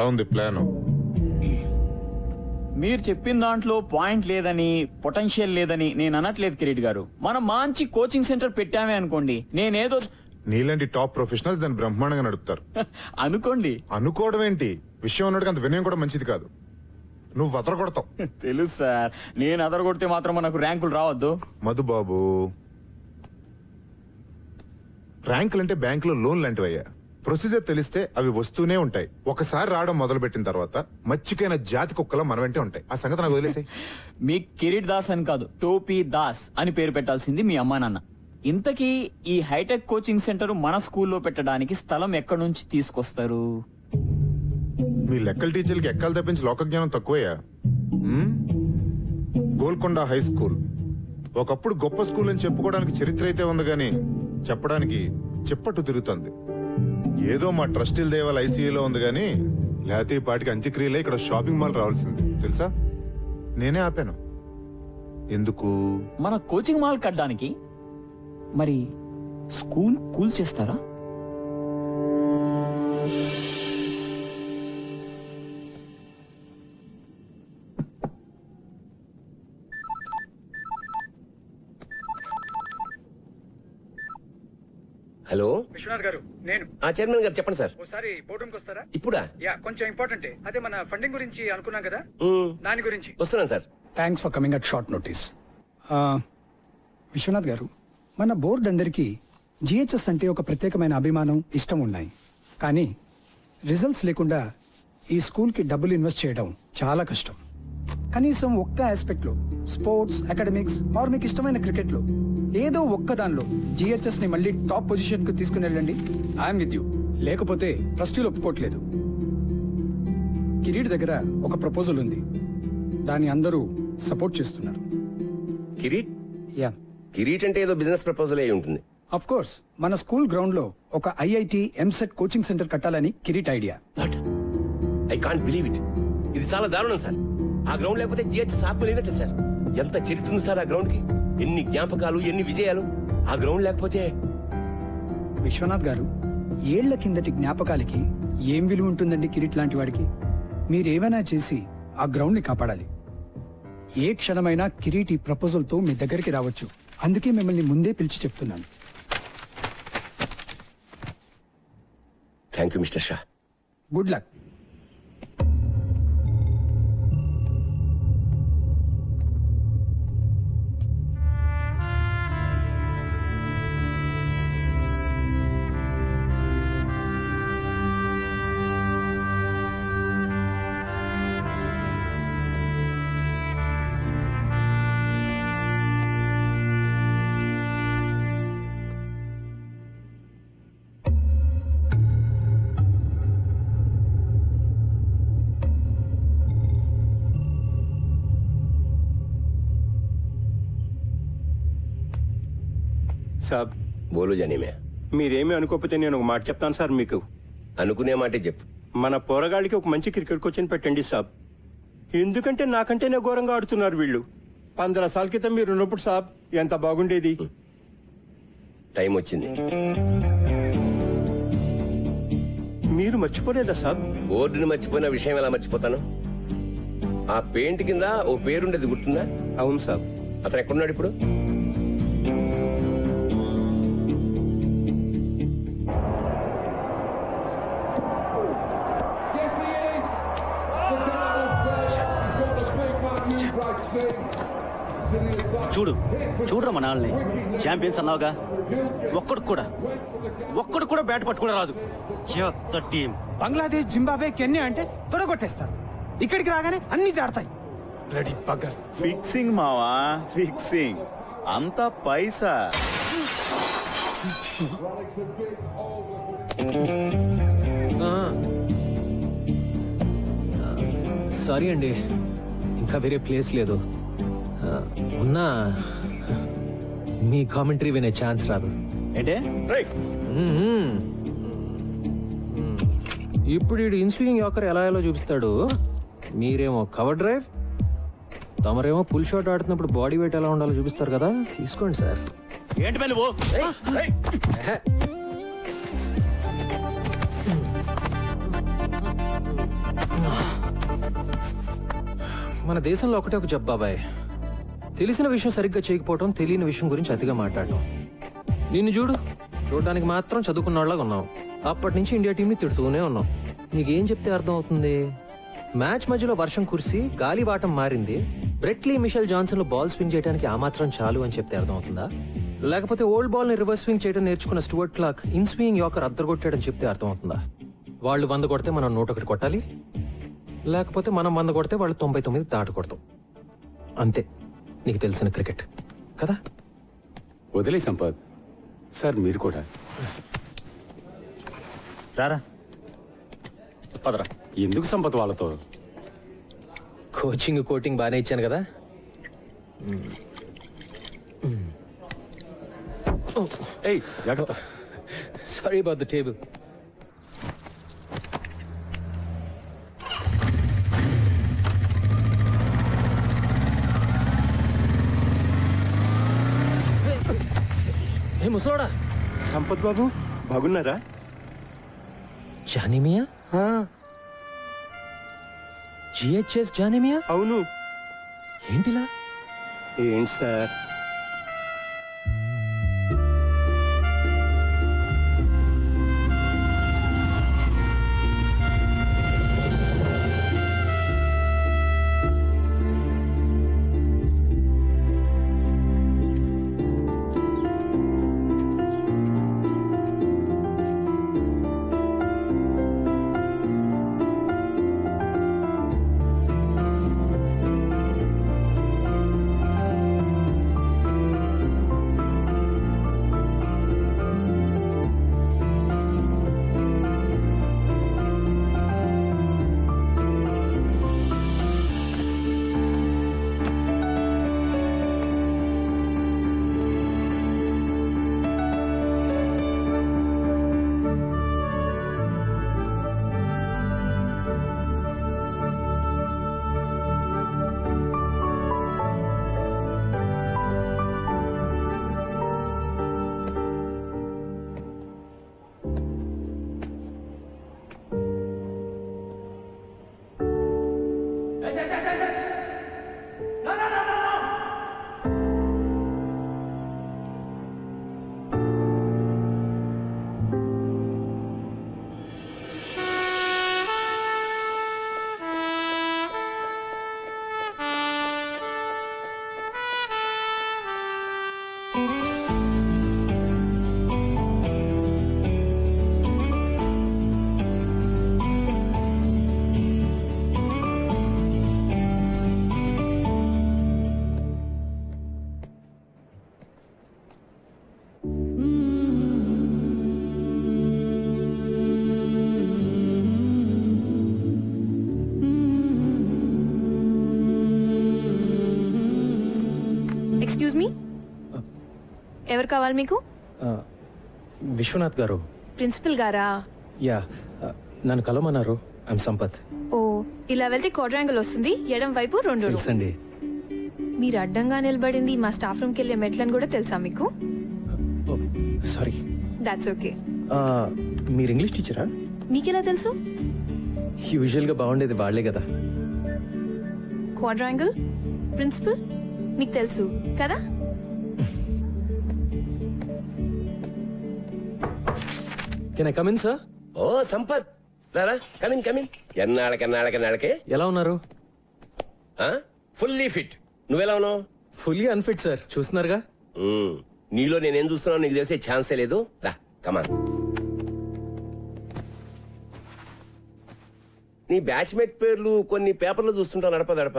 ఎలా ఉంది ప్లాన్? మీరు చెప్పిన దాంట్లో పాయింట్ లేదని, పొటెన్షియల్ లేదని నేను అనట్లేదు కిరీట్ గారు. మనం మంచి కోచింగ్ సెంటర్ పెట్టామే అనుకోండి, నేనేదో నీలాంటి టాప్ ప్రొఫెషనల్స్ దాన్ని బ్రహ్మాండంగా నడుపుతారు. అనుకోండి. అనుకోవడం ఏంటి, విషయం ఉన్నట్టుగా అంత వినయం కూడా మంచిది కాదు. నువ్వు అదరగొడతావు. తెలుసు సార్, నేను అదరగొడితే మాత్రం మనకు ర్యాంకులు రావద్దు. మధుబాబు, ర్యాంకులు అంటే బ్యాంకులో లోన్ లాంటివయ్యా. ప్రొసీజర్ తెలిస్తే అవి వస్తూనే ఉంటాయి. ఒకసారి రావడం మొదలు పెట్టిన తర్వాత మచ్చికైన జాతి కుక్కలా మన వెంటే ఉంటాయి. ఆ సంగతి నాకు వదిలేసాయి. మీ కిరీట్ దాస్ అని కాదు, టోపీ దాస్ అని పేరు పెట్టాల్సింది మీ అమ్మా నాన్న. ఇంతకీ ఈ హైటెక్ కోచింగ్ సెంటర్ మన స్కూల్లో పెట్టడానికి స్థలం ఎక్కడి నుంచి తీసుకొస్తారు? మీ లెక్కల టీచర్లకి ఎక్కాలు తప్పించి లోక జ్ఞానం తక్కువయ్యా. గోల్కొండ హై స్కూల్ ఒకప్పుడు గొప్ప స్కూల్ అని చెప్పుకోవడానికి చరిత్ర అయితే ఉంది గాని చెప్పడానికి చిప్పట్టు తిరుగుతుంది. ఏదో మా ట్రస్టీల దేవాల ఐసీయూలో ఉంది గాని లేతే ఈ పాటికి అంత్యక్రియలే ఇక్కడ షాపింగ్ మాల్ రావాల్సింది తెలుసా. నేనే ఆపాను. ఎందుకు? మన కోచింగ్ మాల్ కట్టడానికి. మరి స్కూల్ కూల్ చేస్తారా? హలో విశ్వనాథ్ గారు, నేను చైర్మన్ గారు చెప్పండి సార్. ఒకసారి బోర్డు రూమ్కి వస్తారా? ఇప్పుడా? యా, కొంచెం ఇంపార్టెంట్. అదే మన ఫండింగ్ గురించి అనుకున్నాం కదా, దాని గురించి. వస్తున్నాను sir. Thanks for coming at short notice. Viswanath garu, మన బోర్డు అందరికీ జిహెచ్ఎస్ అంటే ఒక ప్రత్యేకమైన అభిమానం, ఇష్టం ఉన్నాయి. కానీ రిజల్ట్స్ లేకుండా ఈ స్కూల్కి డబ్బులు ఇన్వెస్ట్ చేయడం చాలా కష్టం. కనీసం ఒక్క ఆస్పెక్ట్లో, స్పోర్ట్స్, అకాడమిక్స్ ఆర్ మీకు ఇష్టమైన క్రికెట్లో ఏదో ఒక్క దానిలో జిహెచ్ఎస్ ని మళ్ళీ టాప్ పొజిషన్ కు తీసుకుని వెళ్ళండి. I'm with you. లేకపోతే ట్రస్టీలు ఒప్పుకోవట్లేదు. కిరీట్ దగ్గర ఒక ప్రపోజల్ ఉంది, దాన్ని అందరూ సపోర్ట్ చేస్తున్నారు. కిరీట్? యా, కిరీట్ అంటే ఏదో బిజినెస్ ప్రపోజల్ అయి ఉంటుంది. Of course. మన స్కూల్ గ్రౌండ్ లో ఒక ఐఐటి ఎంసెట్ కోచింగ్ సెంటర్ కట్టాలని Kireet idea. What? I can't believe it. ఇది చాలా దారుణం సార్. ఆ గ్రౌండ్ లేకపోతే జిహెచ్ఎస్ ఆత్మ లేనట్టు సార్. ఎంత చరిత్ర ఉంది సార్ ఆ గ్రౌండ్ కి. ఎన్ని జ్ఞాపకాలు, ఎన్ని విజయాలు. ఆ గ్రౌండ్ లేకపోతే. విశ్వనాథ్ గారు, ఏళ్ల కిందటి జ్ఞాపకాలకి ఏం విలువ ఉంటుందండి కిరీట్ లాంటి వాడికి? మీరేమైనా చేసి ఆ గ్రౌండ్ ని కాపాడాలి. ఏ క్షణమైనా కిరీట్ ఈ ప్రపోజల్ తో మీ దగ్గరికి రావచ్చు. అందుకే మిమ్మల్ని ముందే పిలిచి చెప్తున్నాను. Thank you mister Shah. Good luck. సాబ్, బోలు జనీమే. మీరేమీ అనుకోకపోతే నేను ఒక మాట చెప్తాను సార్ మీకు. అనుకునే మాటే చెప్పు. మన పోరగాళ్ళకి ఒక మంచి క్రికెట్ కోచ్ని పెట్టండి సాబ్. ఎందుకంటే నాకంటేనే ఘోరంగా ఆడుతున్నారు వీళ్ళు. 15 సార్ల క్రితం మీరు ఉన్నప్పుడు సాబ్ ఎంత బాగుండేది. టైం వచ్చింది. మీరు మర్చిపోలేదా సాబ్? బోర్డుని మర్చిపోయిన విషయం ఎలా మర్చిపోతాను? ఆ పెయింట్ కింద ఓ పేరుండేది గుర్తుందా? అవును సాబ్. అతను ఎక్కడున్నాడు ఇప్పుడు? చూడరా మన వాళ్ళని. ఛాంపియన్స్ అన్నావుగా, ఒక్కడు కూడా బ్యాట్ పట్టుకుని రాదు. టీం బంగ్లాదేశ్, జింబాబే, కెన్యా అంటే తొడగొట్టేస్తారు. ఇక్కడికి రాగానే అన్ని జాడతాయి. రెడీ బగ్గర్స్. ఫిక్సింగ్ మావా, ఫిక్సింగ్. అంతా పైసా. సారీ అండి, ఇంకా వేరే ప్లేస్ లేదు. ఉన్నా మీ కామెంటరీ వినే ఛాన్స్ రాదు. ఏంటే? ఇప్పుడు ఈ ఇన్స్వింగ్ యాకర్ ఎలా ఎలా చూపిస్తాడు. మీరేమో కవర్ డ్రైవ్, తమరేమో పుల్ షాట్ ఆడుతున్నప్పుడు బాడీ వెయిట్ ఎలా ఉండాలో చూపిస్తారు కదా. తీసుకోండి సార్. ఏంటి నువ్వు? మన దేశంలో ఒకటే ఒక జబ్బు బాబాయ్. తెలిసిన విషయం సరిగ్గా చేయకపోవటం, తెలియని విషయం గురించి అతిగా మాట్లాడటం. నిన్ను చూడడానికి మాత్రం చదువుకున్న వాళ్ళగా ఉన్నావు. అప్పటి నుంచి ఇండియా టీంని తిడుతూనే ఉన్నావు. నీకేం చెప్తే అర్థం అవుతుంది? మ్యాచ్ మధ్యలో వర్షం కురిసి గాలి వాటం మారింది, బ్రెట్లీ మిషెల్ జాన్సన్ లో బాల్ స్వింగ్ చేయడానికి ఆ మాత్రం చాలు అని చెప్తే అర్థం అవుతుందా? లేకపోతే ఓల్డ్ బాల్ ని రివర్స్ స్వింగ్ చేయడం నేర్చుకున్న Stuart Clark in swing yorker అద్దరగొట్టాడని చెప్తే అర్థం అవుతుందా? వాళ్ళు 100 కొడితే మనం 101 కొట్టాలి, లేకపోతే మనం 100 కొడితే వాళ్ళు 99 దాటి కొడతాం. అంతే నీకు తెలిసిన క్రికెట్ కదా. వదిలే సంపత్ సార్, మీరు కూడా రారా పదరా. ఎందుకు సంపత్ వాళ్ళతో? కోచింగ్ కోటింగ్ బాగానే ఇచ్చాను కదా. ఏయ్ జాగ్రత్త. Sorry about the table. ఏ ముసలోడా, సంపత్ బాబు బాగున్నారా? జానిమియా? జిహెచ్ఎస్ జానిమియా? అవును. ఏంటిలా? ఏంటి సార్? ఎక్స్క్యూజ్ మీ, ఎవరు కావాలి మీకు? విశ్వనాథ్ గారు. ప్రిన్సిపల్ గారా? యా, నన్ను కలవమన్నారు. ఐమ్ సంపత్. ఓ, ఇలా వెళ్తే క్వాడ్రాంగిల్ వస్తుంది, ఎడం వైపు 2 రూమ్. తెలుసండి. మీరు అడ్డంగా నిలబడింది మా స్టాఫ్ రూమ్కి వెళ్ళే మెట్లని కూడా తెలుసా మీకు? సారీ. That's okay. మీరు ఇంగ్లీష్ టీచరా? మీకెలా తెలుసు? యూజువల్గా బాగుండేది వాళ్ళే కదా. క్వాడ్రాంగిల్, ప్రిన్సిపల్ మీకు తెలుసు కదా? Can I come in sir? ఓ సంపత్, రారా, కమిన్ కమిన్. ఎన్నాళ్ళకే ఎలా ఉన్నారు? Fully fit. నువ్వెలా ఉన్నావు? ఫుల్లీ అన్ఫిట్ సార్, చూస్తున్నారుగా. నీలో నేనేం చూస్తున్నావు నీకు తెలిసే ఛాన్సే లేదు. రా కమాన్. నీ బ్యాచ్మేట్ పేర్లు కొన్ని పేపర్లు చూస్తుంటా నడప.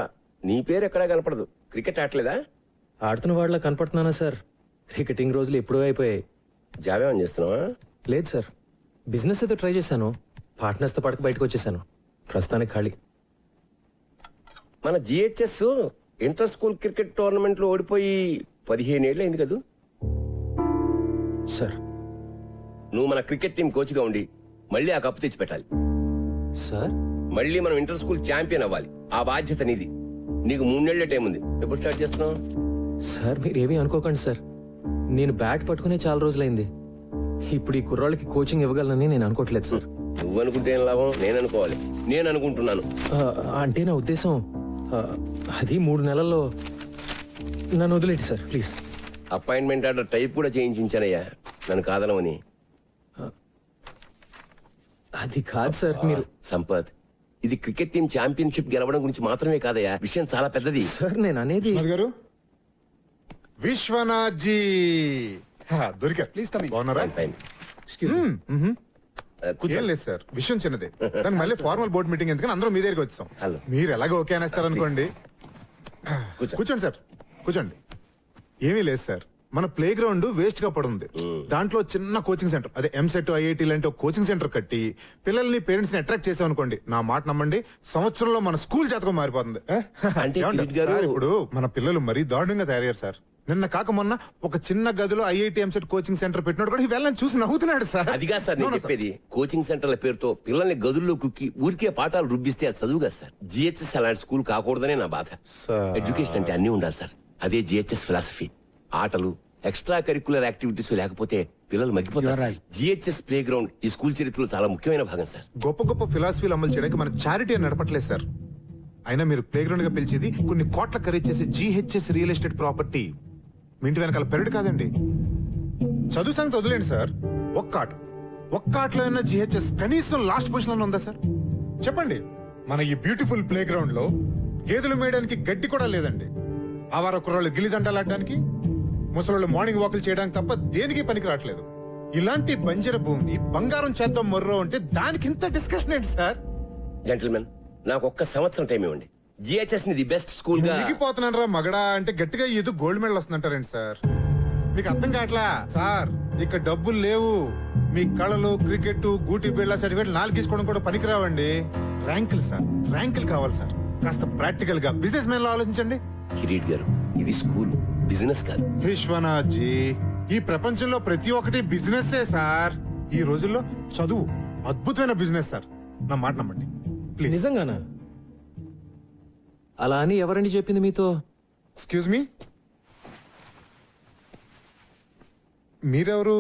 నీ పేరు ఎక్కడా కనపడదు. క్రికెట్ ఆడలేదా? ఆడుతున్న వాళ్ళ కనపడుతున్నానా సార్? క్రికెటింగ్ రోజులు ఎప్పుడూ అయిపోయాయి. జాబ్ ఏమని చేస్తున్నావా? లేదు సార్, బిజినెస్ అయితే ట్రై చేశాను. పార్ట్నర్స్తో పడక బయటకు వచ్చేసాను. ప్రస్తుతానికి ఖాళీ. మన GHS inter school cricket tournament లో ఓడిపోయి 15 ఏళ్ళు అయింది కదా సార్. నువ్వు మన క్రికెట్ టీం కోచ్ గా ఉండి మళ్ళీ ఆ కప్పు తెచ్చి పెట్టాలి సార్. మళ్ళీ మనం ఇంటర్ స్కూల్ ఛాంపియన్ అవ్వాలి. ఆ బాధ్యత నీది. నీకు 3 నెలల టైం ఉంది. ఎప్పుడు స్టార్ట్ చేస్తున్నావు? సార్ మీరేమీ అనుకోకండి సార్, నేను బ్యాట్ పట్టుకునే చాలా రోజులైంది. ఇప్పుడు ఈ కుర్రాళ్ళకి కోచింగ్ ఇవ్వగలనని నేను అనుకోవట్లేదు సార్. నువ్వు అనుకుంటే ఏం లాభం? నేను అనుకోవాలి. నేను అనుకుంటున్నాను. అంటే నా ఉద్దేశం అది 3 నెలల్లో నన్ను వదిలేండి sir please. Appointment order type కూడా చేయించానయ్యా నన్ను కాదనమని. అది కాదు సార్, మీరు సంపత్, ఇది క్రికెట్ టీం ఛాంపియన్షిప్ గెలవడం గురించి మాత్రమే కాదయ్యా, విషయం చాలా పెద్దది. సార్ నేను అనేది విశ్వనాథ్ గారు, విశ్వనాథ్ జీ దొరికారు. Please come in. బాగున్నారా? ఫైన్. ఏం లేదు సార్, విషయం చిన్నదే. దానికి మళ్ళీ ఫార్మల్ బోర్డ్ మీటింగ్ ఎందుకని అందరం మీ దగ్గరికి వచ్చాం. హలో. మీరు ఎలాగో ఓకే అనేస్తారు అనుకోండి. కూర్చోండి సార్, కూర్చోండి. ఏమీ లేదు సార్, మన ప్లే గ్రౌండ్ వేస్ట్ గా పడుంది. దాంట్లో చిన్న కోచింగ్ సెంటర్, అదే ఎంసెట్ ఐఐటి లాంటి ఒక కోచింగ్ సెంటర్ కట్టి పిల్లల్ని పేరెంట్స్ ని అట్రాక్ట్ చేసాం అనుకోండి, నా మాట నమ్మండి, సంవత్సరంలో మన స్కూల్ జాతకం మారిపోతుంది. అంటే ఏమంటారు? కిరీట్ గారు- సార్, ఇప్పుడు మన పిల్లలు మరీ దారుణంగా తయారయ్యారు సార్. నిన్న కాక మొన్న ఒక చిన్న గదిలో ఐఐటి ఎంసెట్ కోచింగ్ సెంటర్ పెట్టినోడు కూడా వెళ్ళని చూసి నవ్వుతున్నాడు సార్. అదిగా సార్ నేను చెప్పేది, కోచింగ్ సెంటర్ల పేరుతో పిల్లల్ని గదుల్లో కుక్కి ఊరికే పాఠాలు రుబ్బిస్తే అది చదువు కదా సార్. జిహెచ్ఎస్ అలాంటి స్కూల్ కాకూడదనే నా బాధ. సార్. ఎడ్యుకేషన్ అంటే అన్ని ఉండాలి సార్, అదే జిహెచ్ఎస్ ఫిలాసఫీ. ఆటలు, ఎక్స్ట్రా కరిక్యులర్ యాక్టివిటీస్ లేకపోతే పిల్లలు మగ్గిపోతారు. జిహెచ్ఎస్ ప్లే గ్రౌండ్ ఈ స్కూల్ చరిత్రలో చాలా ముఖ్యమైన భాగం సార్. గొప్ప గొప్ప ఫిలాసఫీలు అమలు చేయడానికి మన చారిటీ అని నడపట్లేదు సార్. అయినా మీరు ప్లే గ్రౌండ్ గా పిలిచేది కొన్ని కోట్ల ఖరీదు చేసే జిహెచ్ఎస్ రియల్ ఎస్టేట్ ప్రాపర్టీ. మీ ఇంటి వెనకాల పెరడు కాదండి. చదువు సంగతి వదిలేండి సార్, ఒక్క ఆటలో అయినా జిహెచ్ఎస్ కనీసం లాస్ట్ పొజిషన్ లో ఉందా సార్? చెప్పండి. మన ఈ బ్యూటిఫుల్ ప్లే గ్రౌండ్ లో గేదెలు మేయడానికి గడ్డి కూడా లేదండి. ఆవార కుర్రాళ్ళు గిల్లిదండలాడడానికి, ముసలోళ్ళు మార్నింగ్ వాకులు చేయడానికి తప్ప దేనికి పనికి రావట్లేదు. ఇలాంటి బంజర భూమి బంగారం చేద్దాం మొర్రో అంటే దానికి ఇంత డిస్కషన్ ఏంటి సార్? జెంటిల్మెన్, నాకు ఒక్క సంవత్సరం టైం ఇవ్వండి. జిహెచ్ఎస్ ని ది బెస్ట్ స్కూల్ గా మునిగిపోతున్నాను రా మగడా అంటే గట్టిగా ఏదో గోల్డ్ మెడల్ వస్తుందంటారండి సార్. మీకు అర్థం కావట్లా సార్, ఇక్కడ డబ్బులు లేవు. మీ కళలు, క్రికెట్, గూటి బిళ్ళ సర్టిఫికేట్ 4 తీసుకోవడం కూడా పనికిరావండి. ర్యాంకులు సార్, ర్యాంకులు కావాలి సార్. కాస్త ప్రాక్టికల్ గా బిజినెస్ మ్యాన్ లో ఆలోచించండి. కిరీట్ గారు, ఇది స్కూల్, బిజినెస్ కాదు. విశ్వనాథ్ జీ, ఈ ప్రపంచంలో ప్రతి ఒక్కటి బిజినెస్ సార్. ఈ రోజుల్లో చదువు అద్భుతమైన బిజినెస్ సార్, నా మాట నమ్మండి ప్లీజ్. నిజంగానా? అలా అని ఎవరండి చెప్పింది మీతో? ఎక్స్క్యూజ్ మీ, మీరెవరు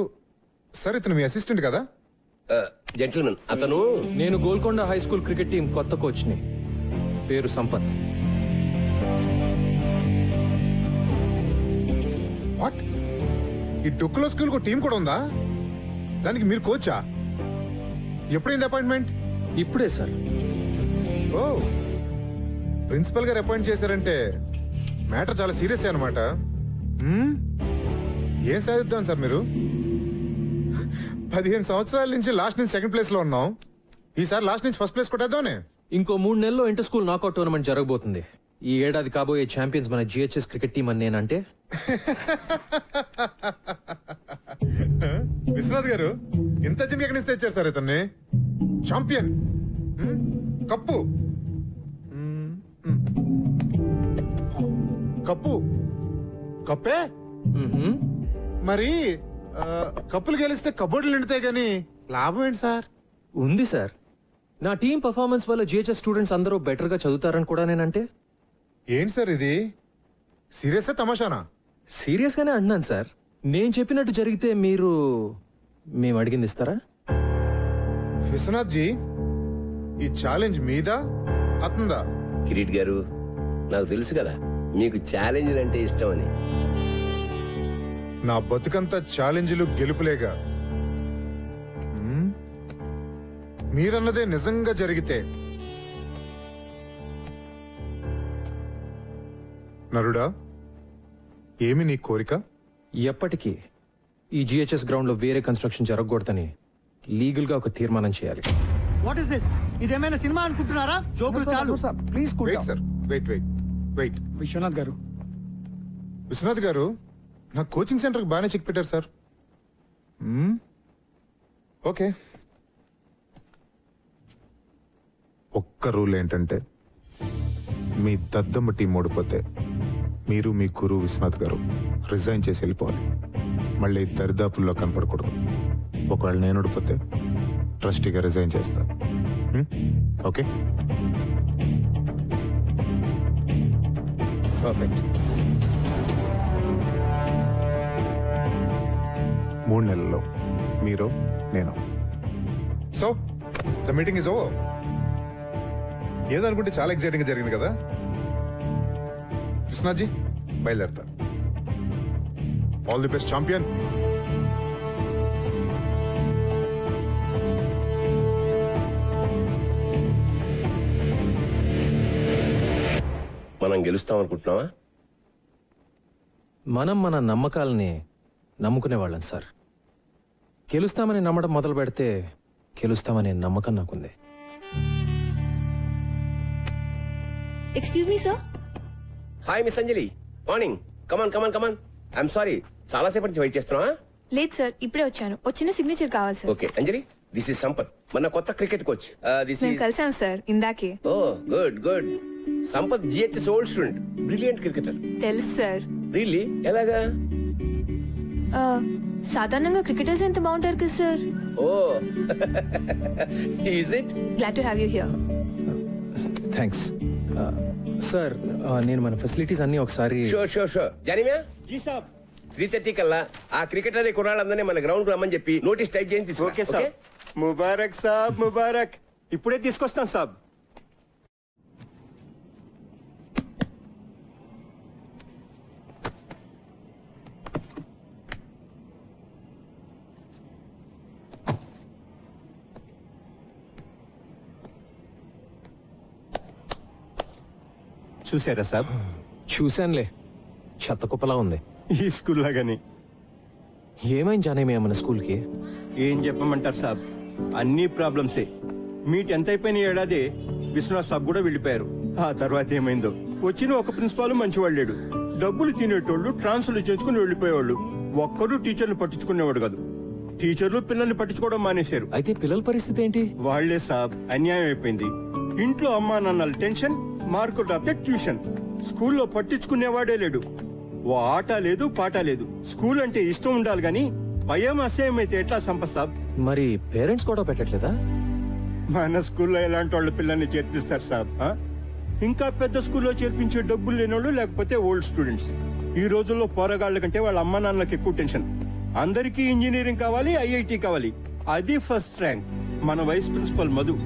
సార్? ఇతను మీ అసిస్టెంట్ కదా? జెంటిల్మెన్, అతను నేను Golconda high school cricket team కొత్త కోచ్ని. పేరు సంపత్. వాట్? ఈ డొక్కులో స్కూల్ టీం కూడా ఉందా? దానికి మీరు కోచా? ఎప్పుడైంది అపాయింట్మెంట్? ఇప్పుడే సార్. ఓ, ప్రిన్సిపల్ గారు అపాయింట్ చేశారంటే మ్యాటర్ చాలా సీరియస్ అనమాట. ఏం సాధిద్దాం సార్ మీరు? 15 సంవత్సరాల నుంచి లాస్ట్ నుంచి సెకండ్ ప్లేస్ లో ఉన్నాం. ఈసారి లాస్ట్ నుంచి ఫస్ట్ ప్లేస్ కొట్టేద్దామనే. ఇంకో 3 నెలల్లో ఇంటర్ స్కూల్ నాకౌట్ టోర్నమెంట్ జరగబోతుంది. ఈ ఏడాది కాబోయే ఛాంపియన్స్ మన జిహెచ్ఎస్ క్రికెట్ టీం అని నేనంటే. విశ్వనాథ్ గారు, ఇంత చిన్న ఎక్కడి నుంచి తెచ్చారు సార్ ఇతన్ని? ఛాంపియన్, కప్పు, కప్పు, కప్పే మ్మ్హ్మ్. మరి కప్పులు గెలిస్తే కబోర్డులు నిండుతాయి గానీ లాభం ఏంటి సార్? ఉంది సార్. నా టీం పర్ఫార్మెన్స్ వల్ల జిహెచ్ఎస్ స్టూడెంట్స్ అందరూ బెటర్ గా చదువుతారని కూడా నేనంటే. ఏంటి సార్ ఇది? సీరియసా తమాషానా? సీరియస్ గానే అంటున్నాను సార్. నేను చెప్పినట్టు జరిగితే మేము అడిగింది ఇస్తారా? విశ్వనాథ్ జీ, ఈ ఛాలెంజ్ మీదా అతందా? కిరీట్ గారు, నాకు తెలుసు కదా మీకు ఛాలెంజ్ అంటే ఇష్టం అని. నా బతుకంతా ఛాలెంజ్లు గెలుపులేగా. మీరన్నదే నిజంగా జరిగితే నరుడా, ఏమి నీ కోరిక? ఎప్పటికీ ఈ జిహెచ్ఎస్ గ్రౌండ్ లో వేరే కన్స్ట్రక్షన్ జరగకూడదని లీగల్ గా ఒక తీర్మానం చేయాలి. What is this? ఇదేమైనా సినిమా అనుకుంటున్నారా? జోకులు చాలు. Please wait sir, wait. Viswanath garu, Viswanath గారు, నా కోచింగ్ సెంటర్కి బాగానే చెక్ పెట్టారు సార్. ఓకే. ఒక్క రూల్ ఏంటంటే, మీ దద్దమ్మ టీం ఓడిపోతే మీరు మీ గురు విశ్వనాథ్ గారు రిజైన్ చేసి వెళ్ళిపోవాలి. మళ్ళీ దరిదాపుల్లో కనపడకూడదు. ఒకవేళ నేను ఓడిపోతే ట్రస్టీగా రిజైన్ చేస్తా. ఓకే? పర్ఫెక్ట్. 3 నెలల్లో మీరు, నేను. So the meeting is over. ఏదనుకుంటే చాలా ఎక్సైటింగ్ గా జరిగింది కదా. కృష్ణాజీ బయలుదేరతా. All the best champion. మనం గెలుస్తాం అనుకుంటున్నావా? మనం మన నమ్మకాలని నమ్ముకునేవాళ్ళం సార్. గెలుస్తామని నమ్మడం మొదలు పెడితే గెలుస్తామనే నమ్మకం నాకుంది. Excuse me sir. Hi miss Anjali, morning. Come on come on come on. I'm sorry, చాలా సేపటి నుంచి వెయిట్ చేస్తున్నావా? లేదు సార్, ఇప్పుడే వచ్చాను. వచ్చిన సిగ్నేచర్ కావాలి sir. Okay Anjali, this is Sampath, మన కొత్త క్రికెట్ కోచ్. దిస్ మేము ఇస్ కలిసాం సార్ ఇందాకే. Oh good good. Sampath GHS old student, brilliant cricketer. తెలుసు సార్. రియల్లీ? ఎలాగా? సాధారణంగా క్రికెటర్స్ ఎంత బాగుంటారు కదా sir. Oh is it? Glad to have you here. Thanks sir. నేను మన ఫెసిలిటీస్ అన్ని ఒకసారి. Sure sure sure. జానివా, జీ సాబ్. 3:30 కల్లా ఆ క్రికెటర్ కుర్రాళ్ళందరినీ మన గ్రౌండ్ కు రమ్మని చెప్పి నోటీస్ టైప్ చేసి తీసుకో. ఓకే సాబ్. ముబారక్ సాబ్, ముబారక్. ఇప్పుడే తీసుకొస్తాం సాబ్. చూసారా సాబ్? చూశానులే, చెత్త కుప్పలా ఉంది. ఈ స్కూల్ లాగానే. ఏమైంది జానేమి మన స్కూల్కి? ఏం చెప్పమంటారు సాబ్, అన్ని ప్రాబ్లమ్సే. మీ 10th అయిపోయిన ఏడాది విశ్వనాథ్ సాబ్ కూడా వెళ్ళిపోయారు. ఆ తర్వాత ఏమైందో. వచ్చిన ఒక ప్రిన్సిపాల్ మంచివాడు లేడు. డబ్బులు తినేటోళ్ళు ట్రాన్స్ఫర్లు చేసుకుని వెళ్ళిపోయేవాళ్ళు. ఒక్కడు టీచర్లు పట్టించుకునేవాడు కాదు. టీచర్లు పిల్లల్ని పట్టించుకోవడం మానేశారు. అయితే పిల్లల పరిస్థితి ఏంటి? వాళ్లే సాబ్, అన్యాయం అయిపోయింది. ఇంట్లో అమ్మా నాన్నల టెన్షన్, మార్కులు రాస్తే ట్యూషన్. స్కూల్లో పట్టించుకునేవాడే లేడు. ఓ ఆట లేదు, పాట లేదు. స్కూల్ అంటే ఇష్టం ఉండాలి గాని భయం అసహ్యం అయితే ఎట్లా సంపత్ సాబ్? మరి పేరెంట్స్ కూడా పెట్టట్లేదా? మన స్కూల్లో ఎలాంటి వాళ్ళ పిల్లల్ని చేర్పిస్తారు సాబ్? ఇంకా పెద్ద స్కూల్లో చేర్పించే డబ్బులు లేనోళ్ళు, లేకపోతే ఓల్డ్ స్టూడెంట్స్. ఈ రోజుల్లో పోరగాళ్ల కంటే వాళ్ళ అమ్మా నాన్నలకు ఎక్కువ టెన్షన్. అందరికీ ఇంజనీరింగ్ కావాలి, ఐఐటి కావాలి. అది ఫస్ట్ ర్యాంక్. మన వైస్ ప్రిన్సిపల్ మధు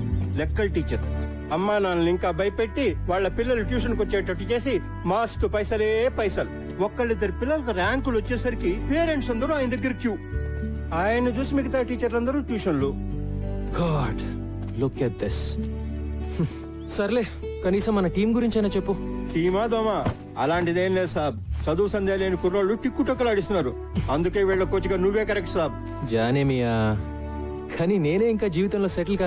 లెక్కల టీచర్. అమ్మా నాన్నలు ఇంకా భయపెట్టి వాళ్ళ పిల్లలు ట్యూషన్కి వచ్చేటట్టు చేసి మాస్తు పైసలే పైసలు. ఒక్కళ్ళిద్దరు పిల్లలకు ర్యాంకులు వచ్చేసరికి పేరెంట్స్ అందరూ ఆయన దగ్గర క్యూ. ఆయన చూసి మిగతా టీచర్లు అందరూ ట్యూషన్లు. God, look at this. సర్లే, కనీసం మన టీం గురించైనా చెప్పు. టీమా దోమా అలాంటిదేం లేదు సాబ్. చదువు సంధ్య లేని కుర్రోళ్ళు టిక్కుటొక్కలాడిస్తున్నారు. అందుకే వీళ్ళ కోచ్గా నువ్వే కరెక్ట్ సాబ్. జానేమియా, కానీ నేనే ఇంకా జీవితంలో సెటిల్